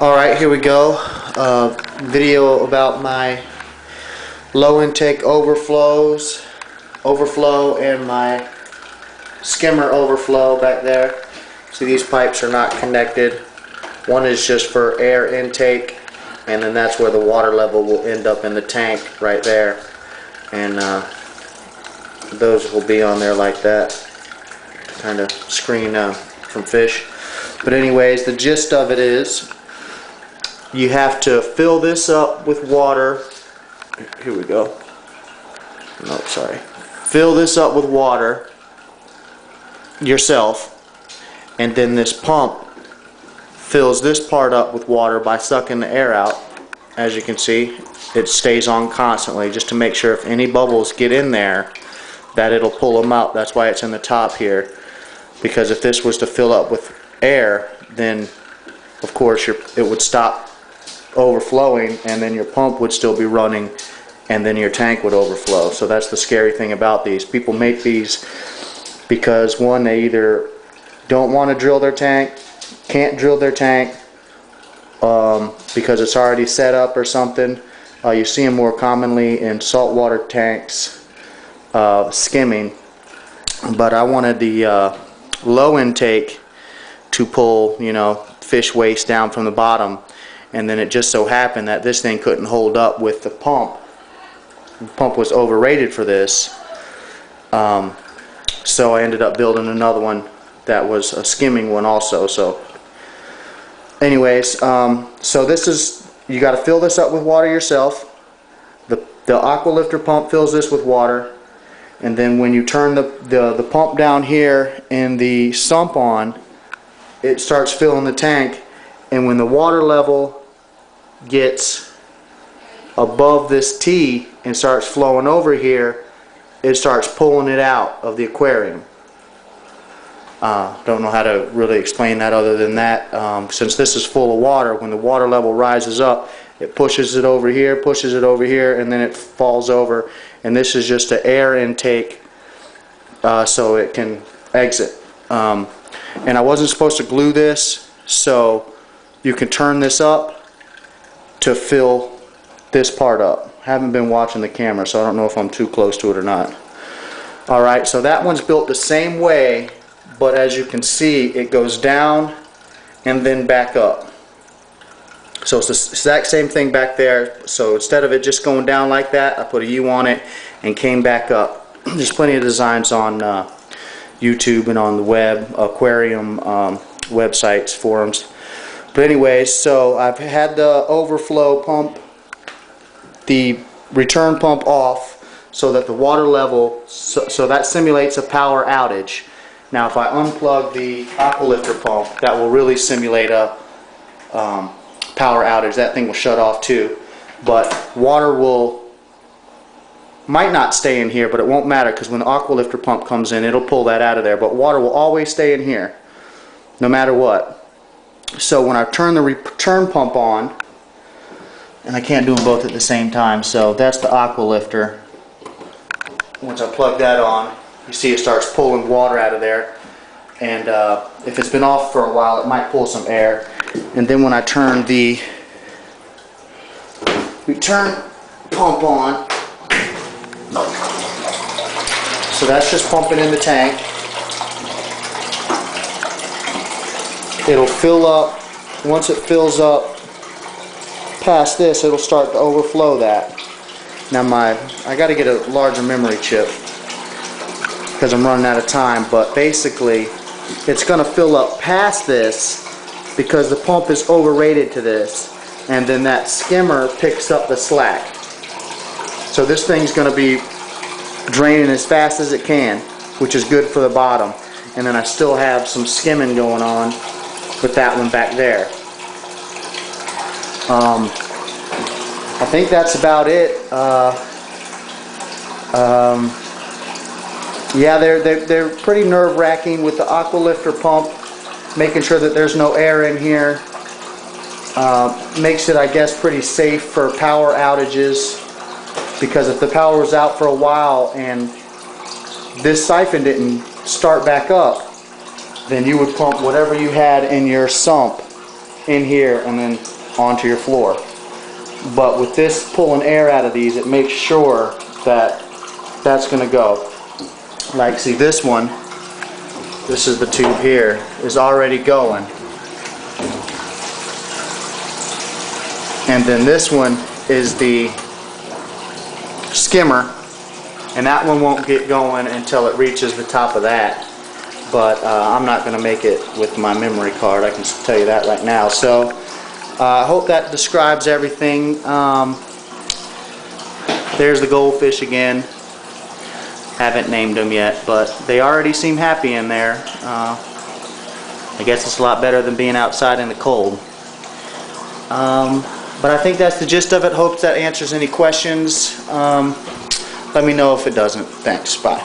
Alright, here we go. Video about my low intake overflow and my skimmer overflow back there. See, these pipes are not connected. One is just for air intake, and then that's where the water level will end up in the tank right there. And those will be on there like that to kind of screen from fish. But anyways, the gist of it is you have to fill this up with water. Here we go. No, sorry. Fill this up with water yourself, and then this pump fills this part up with water by sucking the air out. As you can see, it stays on constantly just to make sure if any bubbles get in there that it'll pull them out. That's why it's in the top here, because if this was to fill up with air, then of course it would stop overflowing, and then your pump would still be running, and then your tank would overflow. So that's the scary thing about these. People make these because, one, they either don't want to drill their tank, can't drill their tank because it's already set up or something. You see them more commonly in saltwater tanks skimming, but I wanted the low intake to pull, fish waste down from the bottom. And then it just so happened that this thing couldn't hold up with the pump. The pump was overrated for this. So I ended up building another one that was a skimming one also. So anyways, so this is, you got to fill this up with water yourself. The aqua lifter pump fills this with water. And then when you turn the pump down here and the sump on, it starts filling the tank. And when the water level gets above this T and starts flowing over here, it starts pulling it out of the aquarium. Don't know how to really explain that other than that. Since this is full of water, when the water level rises up, it pushes it over here, and then it falls over. And this is just an air intake so it can exit. And I wasn't supposed to glue this, so you can turn this up to fill this part up. Haven't been watching the camera, so I don't know if I'm too close to it or not. Alright, so that one's built the same way, but as you can see, it goes down and then back up. So it's the exact same thing back there. So instead of it just going down like that, I put a U on it and came back up. There's plenty of designs on YouTube and on the web, aquarium websites, forums. But anyways, so I've had the overflow pump, the return pump off, so that the water level, so that simulates a power outage. Now if I unplug the aqua lifter pump, that will really simulate a power outage. That thing will shut off too. But water might not stay in here, but it won't matter, because when the aqua lifter pump comes in, it'll pull that out of there. But water will always stay in here, no matter what. So when I turn the return pump on, and I can't do them both at the same time, so that's the aqua lifter. Once I plug that on, you see it starts pulling water out of there. And if it's been off for a while, it might pull some air. And then when I turn the return pump on, so that's just pumping in the tank. It'll fill up. Once it fills up past this, it'll start to overflow that. Now I got to get a larger memory chip because I'm running out of time, but basically it's going to fill up past this because the pump is overrated to this, and then that skimmer picks up the slack. So this thing's going to be draining as fast as it can, which is good for the bottom. And then I still have some skimming going on with that one back there. I think that's about it. Yeah, they're pretty nerve-wracking with the aqua lifter pump, making sure that there's no air in here. Makes it, I guess, pretty safe for power outages, because if the power was out for a while and this siphon didn't start back up, then you would pump whatever you had in your sump in here and then onto your floor. But with this pulling air out of these, it makes sure that that's going to go. Like, see this one, this is the tube here, is already going. And then this one is the skimmer, and that one won't get going until it reaches the top of that. But I'm not going to make it with my memory card, I can tell you that right now. So I hope that describes everything. There's the goldfish again. Haven't named them yet, but they already seem happy in there. I guess it's a lot better than being outside in the cold. But I think that's the gist of it. Hope that answers any questions. Let me know if it doesn't. Thanks. Bye.